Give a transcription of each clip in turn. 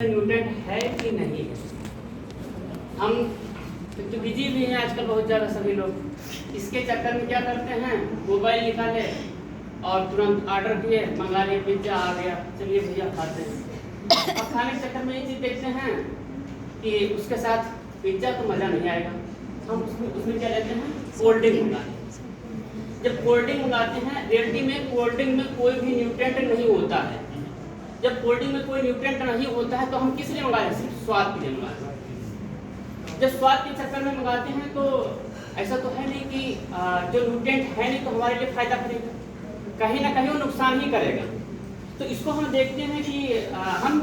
Nutrient है कि नहीं है। हम तो बिजी भी हैं आजकल बहुत ज़्यादा सभी लोग। इसके चक्कर में क्या करते हैं, मोबाइल निकाले और तुरंत ऑर्डर किए, मंगा लिए, पिज्ज़ा आ गया, चलिए भैया खाते हैं। अब खाने के चक्कर में ये चीज़ देखते हैं कि उसके साथ पिज्ज़ा तो मज़ा नहीं आएगा, हम उसमें क्या लेते हैं, कोल्ड ड्रिंक मंगाते हैं। जब कोल्ड ड्रिंक मंगाते हैं, रियलिटी में कोल्ड ड्रिंक में कोई भी न्यूट्रेंट नहीं होता है। जब कोल्ड ड्रिंक में कोई न्यूट्रिएंट नहीं होता है तो हम किस लिए मंगाते हैं, सिर्फ स्वाद के लिए मंगाते हैं। जब स्वाद के चक्कर में मंगाते हैं तो ऐसा तो है नहीं कि जो न्यूट्रिएंट है नहीं तो हमारे लिए फायदा करेगा, कहीं ना कहीं वो नुकसान ही करेगा। तो इसको हम देखते हैं कि हम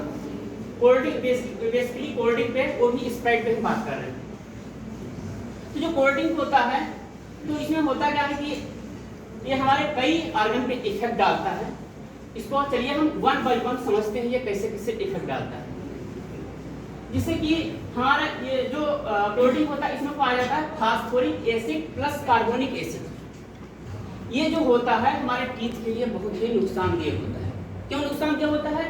cold drink basically cold drink पे, वो भी स्प्राइट पे हम बात कर रहे हैं। तो जो कोल्ड ड्रिंक होता है तो इसमें होता क्या है कि ये हमारे कई ऑर्गन पे इफेक्ट डालता है। इसको चलिए हम वन बाय वन समझते हैं ये कैसे कैसे इफेक्ट डालता है। जिससे कि हमारा ये जो प्रोटीन होता है इसमें पाया जाता है phosphoric acid plus carbonic acid. ये जो होता है हमारे टीथ के लिए बहुत ही नुकसानदेह होता है। क्यों नुकसानदेह होता है?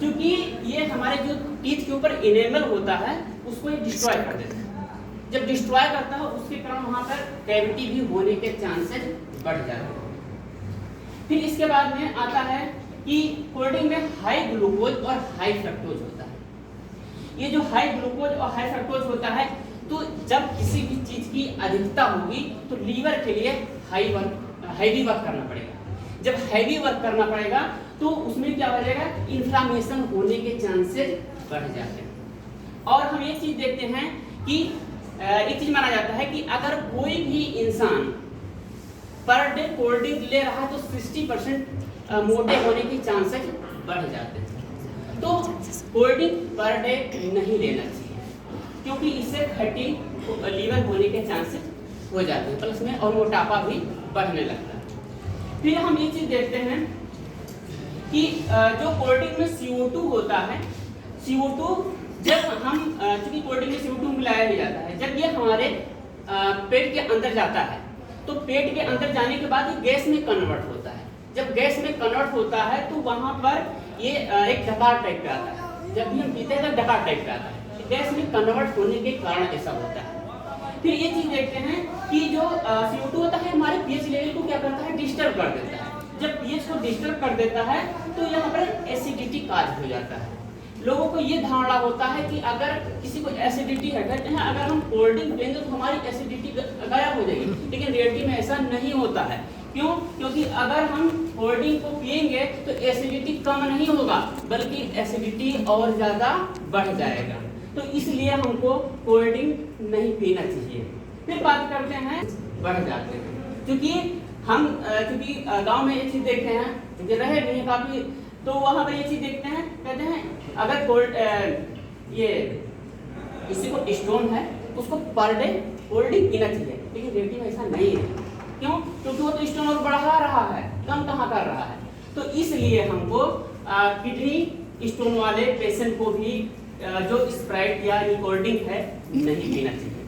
क्योंकि ये हमारे जो टीथ के ऊपर इनेमल होता है उसको ये डिस्ट्रॉय कर देता है। जब डिस्ट्रॉय करता है उसके कारण वहाँ पर कैविटी भी होने के चांसेस बढ़ जाते हैं। फिर इसके बाद में आता है कि कोल्ड ड्रिंक में हाई ग्लूकोज और हाई फ्रक्टोज होता है। ये जो हाई ग्लूकोज और हाई फ्रक्टोज होता है तो जब किसी भी चीज की अधिकता होगी तो लीवर के लिए हैवी वर्क करना पड़ेगा। जब हैवी वर्क करना पड़ेगा तो उसमें क्या हो जाएगा, इन्फ्लामेशन होने के चांसेस बढ़ जाते हैं। और हम ये चीज देखते हैं कि एक चीज माना जाता है कि अगर कोई भी इंसान पर डे कोल्ड ड्रिंक ले रहा है तो 60% मोटे होने के चांसेस बढ़ जाते हैं। तो कोल्ड ड्रिंक पर डे नहीं लेना चाहिए क्योंकि इससे फैटी लीवर होने के चांसेस हो जाते हैं, प्लस में और मोटापा भी बढ़ने लगता है। फिर हम ये चीज देखते हैं कि जो कोल्ड ड्रिंक में CO2 होता है, CO2 जब हम चूंकि कोल्ड ड्रिंक में CO2 मिलाया भी जाता है, जब ये हमारे पेट के अंदर जाता है तो पेट के अंदर जाने के बाद ये गैस में कन्वर्ट होता है। जब गैस में कन्वर्ट होता है तो वहां पर ये एक डकार टाइप का आता है। जब भी हम पीते हैं तो डकार टाइप का आता है। गैस में कन्वर्ट होने के कारण ऐसा होता है। फिर ये चीज देखते हैं कि जो CO2 होता है हमारे pH लेवल को क्या करता है, डिस्टर्ब कर देता है। जब pH को डिस्टर्ब कर देता है तो यहाँ पर एसिडिटी काज हो जाता है। लोगों को ये धारणा होता है कि अगर किसी को एसिडिटी है, कहते हैं अगर हम कोल्ड ड्रिंक पिएंगे तो हमारी एसिडिटी गायब हो जाएगी, लेकिन रियलिटी में ऐसा नहीं होता है। क्यों? क्योंकि अगर हम कोल्ड ड्रिंक को पिएंगे तो एसिडिटी कम नहीं होगा बल्कि एसिडिटी और ज़्यादा बढ़ जाएगा। तो इसलिए हमको कोल्ड ड्रिंक नहीं पीना चाहिए। फिर बात करते हैं बढ़ जाते हैं, क्योंकि हम गांव में ये चीज़ देखते हैं, क्योंकि रहे भी हैं काफ़ी, तो वहाँ पर ये चीज़ देखते हैं, कहते हैं अगर ये किसी को स्टोन है उसको पर डे कोल्ड ड्रिंक पीना चाहिए, लेकिन रियलिटी में ऐसा नहीं है। क्यों? क्योंकि वो तो स्टोन और बढ़ा रहा है, कम कहाँ कर रहा है। तो इसलिए हमको किडनी स्टोन वाले पेशेंट को भी जो स्प्राइट या कोल्ड ड्रिंक है नहीं पीना चाहिए।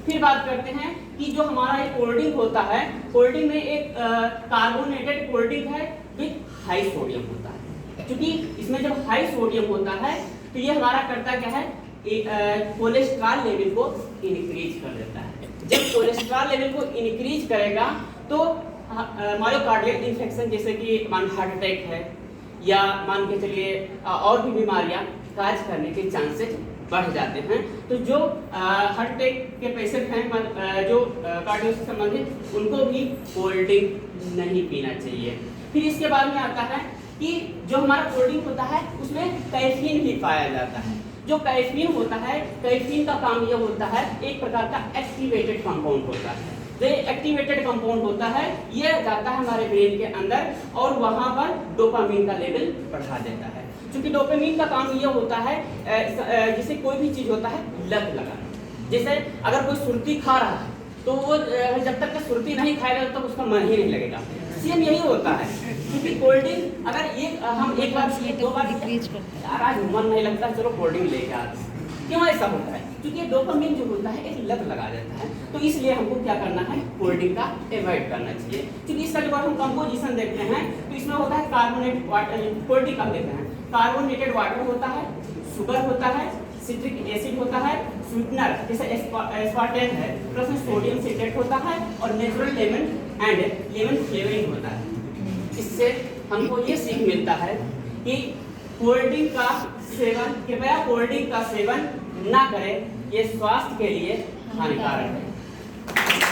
फिर बात करते हैं कि जो हमारा ये कोल्ड ड्रिंक होता है, कोल्ड ड्रिंक में एक कार्बोनेटेड कोल्ड ड्रिंक है विद हाई सोडियम होता है। क्योंकि इसमें जब हाई सोडियम होता है तो ये हमारा करता क्या है, कोलेस्ट्रॉल लेवल को इंक्रीज कर देता है। जब कोलेस्ट्रॉल लेवल को इंक्रीज करेगा तो मायोकार्डियल इन्फेक्शन जैसे कि हार्ट अटैक है या मान के चलिए और भी बीमारियां काज करने के चांसेस बढ़ जाते हैं। तो जो हार्ट अटैक के पेशेंट हैं, जो कार्डियो से संबंधित, उनको भी कोल्ड ड्रिंक नहीं पीना चाहिए। फिर इसके बाद में आता है कि जो हमारा कोल्ड ड्रिंक होता है उसमें कैफीन भी पाया जाता है। जो कैफीन होता है, कैफीन का काम यह होता है, एक प्रकार का एक्टिवेटेड कंपाउंड होता है। जो एक्टिवेटेड कंपाउंड होता है यह जाता है हमारे ब्रेन के अंदर और वहां पर डोपामिन का लेवल बढ़ा देता है। क्योंकि डोपामिन का काम यह होता है, जैसे कोई भी चीज होता है लत लगाना। जैसे अगर कोई सुर्ती खा रहा है तो वो जब तक सुर्ती नहीं खाएगा तब तक उसका मन ही नहीं लगेगा। सेम यही होता है। क्योंकि कोल्ड ड्रिंक अगर हम एक बार दो बार यार आज मन नहीं लगता, चलो कोल्ड ड्रिंक लेके आते हैं, क्यों ऐसा होता है? क्योंकि डोपामिन जो होता है एक लत लगा देता है। तो इसलिए हमको क्या करना है, कोल्ड ड्रिंक का अवॉइड करना चाहिए। क्योंकि इसका जब हम कंपोजिशन देखते हैं तो इसमें होता है कार्बोनेटेड वाटर, कोल्ड ड्रिंक हम देखते हैं कार्बोनेटेड वाटर होता है, शुगर होता है, सिट्रिक एसिड होता है, स्वीटनर जैसे एस्पार्टेट है, प्लस में सोडियम सिट्रेट होता है और natural lemon and lemon flavouring होता है। इससे हमको ये सीख मिलता है कि कोल्ड ड्रिंक का सेवन, कृपया कोल्ड ड्रिंक का सेवन ना करें, ये स्वास्थ्य के लिए हानिकारक है।